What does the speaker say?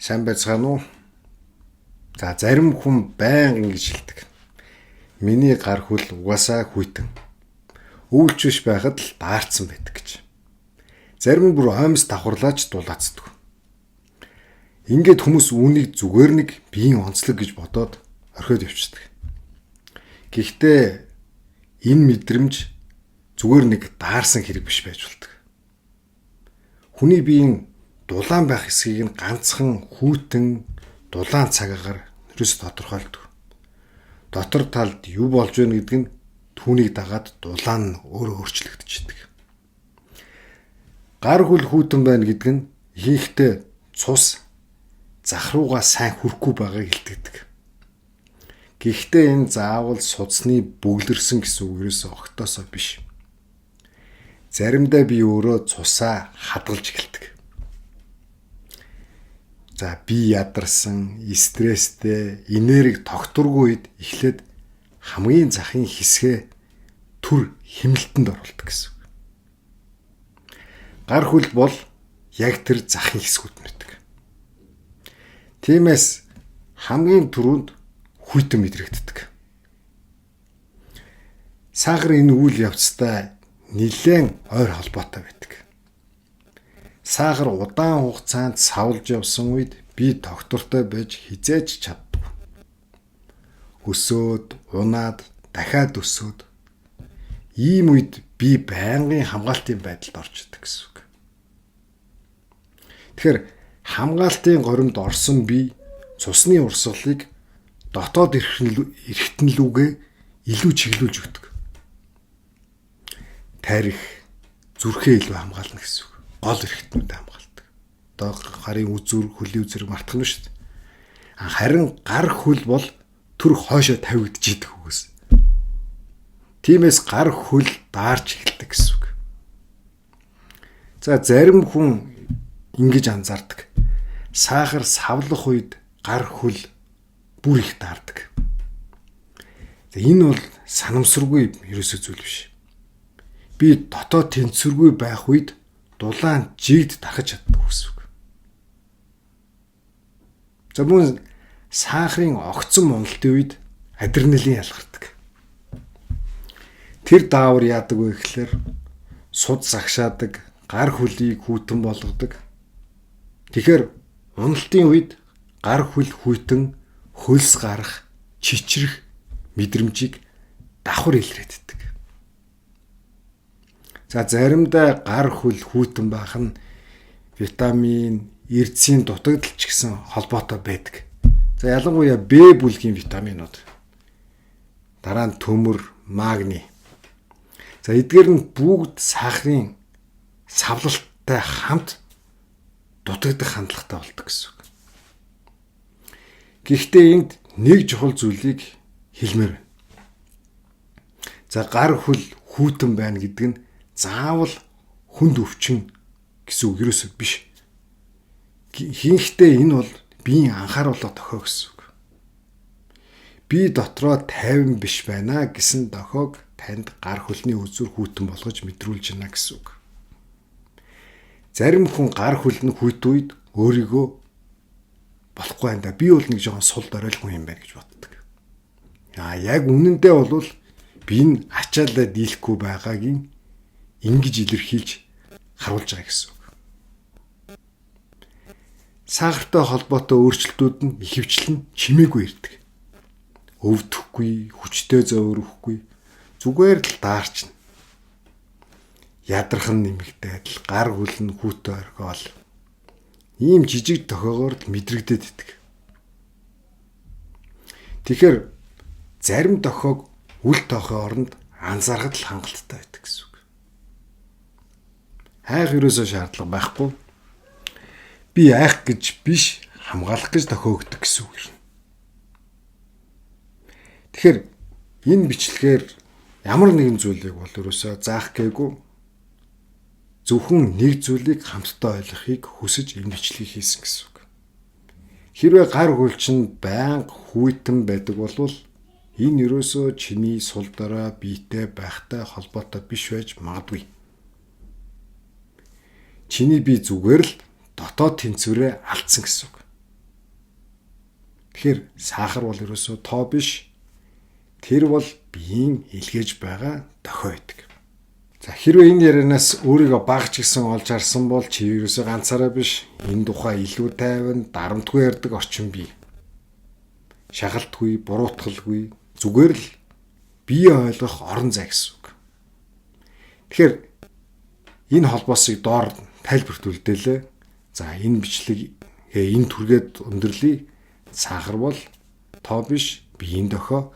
Сайн байцгаана уу? За зарим хүн байнга ингэж хэлдэг. Миний гар хүл угаасаа хүйтэн. Өвлж биш байхад л даарцсан байдаг гэж. Зарим нь бүр оймс давхарлаач дулаацдаг. Ингээд хүмүүс үүнийг зүгээр нэг биеийн онцлог гэж бодоод орхиод явчихдаг. Гэхдээ энэ мэдрэмж зүгээр нэг даарсан хэрэг биш байж болдог. Хүний биеийн дулаан байх хэсгийг нь ганцхан хүйтэн дулаан цагаагаар ерөөс тодорхойлдог. Дотор талд юу болж байна гэдг нь түүнийг дагаад дулаан нь өөрөө өөрчлөгдөж идэг. Гар хүл хүйтэн байна гэдэг нь ихэнхдээ цус зах руугаа сайн хүрхгүй байгааг илтгэдэг. Гэхдээ энэ заавал судасны бүглэрсэн гэсэн үг ерөөсөө огтоосоо биш. Заримдаа би өөрөө цусаа хадгалж эхэлдэг. За би ядарсан, стресстэй, энерги тогтворгүй үед эхлээд хамгийн захын хэсгээ түр хэмнэлтэнд оруулдаг гэсэн үг. Гар хүл бол яг тэр захын хэсгүүд нэрдэг. Тиймээс хамгийн түрүүнд хүйтэн мэдрэгддэг. Сахар энэ үйл явцтай нэлээд ойр холбоотой байдаг. Сахар удаан хугацаанд савлж явсан үед би тогтвортой байж хизээж чаддаг. Өсөөд, унаад, дахиад өсөөд. Ийм үед би байнгын хамгаалтын байдалд орчдөг гэсэн үг. Тэгэхээр хамгаалтын горимд орсон би цусны урсгалыг дотоод эрхтэнлүүгээ илүү чиглүүлж өгдөг. Тарих, зүрхээ илүү хамгаална гэсэн үг. Гол эрхтнүүд хамгаалдаг. Одоо гарын үзүр, хөлийн үзүрийг мартах нь шүү дээ. Харин гар хөл бол түр хойшоо тавигдж идэг үгээс. Тиймээс гар хөл даарч эхэлдэг гэсэн үг. За зарим хүн ингэж анзаардаг. Сахар савлах үед гар хөл бүр их даардаг. Энэ бол санамсаргүй ерөөсөө зүйл биш. Би дотоод тэнцвэргүй байх үед дулаан жигд тархаж чаддаг гэсэн үг. За мөн сахарын огцон уналтын үед адреналин ялгардаг. Тэр даавар яадаг вэ гэхээр суд загшаадаг, гар хөлийг хүйтэн болгодог. Тэгэхээр уналтын үед гар хөл хүйтэн хөлс гарах, чичрэх мэдрэмжийг давхар илрээддэг. За заримдаа гар хөл хүйтэн байх нь витамин, эрдэсийн дутагдал ч гэсэн холбоотой байдаг. За ялангуяа Б бүлгийн витаминууд. Дараа нь төмөр, магний. За эдгээр нь бүгд сахарын савлалттай хамт дутагдах хандлагатай болдог гэсэн үг. Гэхдээ энд нэг чухал зүйлийг хэлмээр байна. За гар хөл хүйтэн байна гэдэг нь заавал хүнд өвчин гэсэн үг ерөөсөө биш. Хинхтэй энэ бол биеийн анхааруулга дохио гэсэн үг. Би дотроо тайван биш байна гэсэн дохиог танд гар хөлний үзүр хүйтэн болгож мэдрүүлж байна гэсэн үг. Зарим хүн гар хөлн хүйт үед өөрийгөө болохгүй юм да. Би бол нэг жоохон сул доройлгүй юм байна гэж боддог. Яг үнэндээ бол би энэ ачаалаа дийлэхгүй байгаагийн ингэж илэрхийлж харуулж байгаа гэсэн үг. Сахартай холбоотой өөрчлөлтүүд нь ихэвчлэн чимээгүй ирдэг. Өвдөхгүй, хүчтэй зөөврөхгүй, зүгээр л даарчна. Ядархан нэмэгдээд л гар хөл нь хүүтэй орхиол. Ийм жижиг тохиогоор л мэдрэгдээд идэг. Тэгэхээр зарим тохиог үл тоохын оронд анзаархад л хангалттай байдаг гэсэн үг. Айх ерөөсөө шаардлага байхгүй. Би айх гэж биш, хамгаалах гэж тохиогддог гэсэн үг юм. Тэгэхээр энэ бичлэгээр ямар нэгэн зүйлийг бол ерөөсөө заах гээгүй. Зөвхөн нэг зүйлийг хамтдаа ойлгохыг хүсэж энэ бичлэгийг хийсэн гэсэн үг. Хэрвээ гар хөл чинь байнга хүйтэн байдаг бол энэ ерөөсөө чиний сул дорой биетэй байхтай холбоотой биш байж магадгүй. Чиний бие зүгээр л дотоод тэнцвэрээ алдсан гэсэн үг. Тэгэхээр сахар бол ерөөсөө тоо биш. Тэр бол биеийн илгээж байгаа дохио байдаг. За хэрвээ энэ ярианаас өөрийгөө бага ч гэсэн олж харсан бол чи ерөөсөө ганцаараа биш. Энэ тухай илүү тайван, дарамтгүй ярьдаг орчин бий. Шахалтгүй, буруутгалгүй, зүгээр л бие ойлгох орон зай гэсэн үг. Тэгэхээр энэ холбоосыг доор тайлбарт үлдээлээ. За энэ бичлэг энэ түргээд өндөрлөе. Сахар бол тоо биш, биеийн дохио.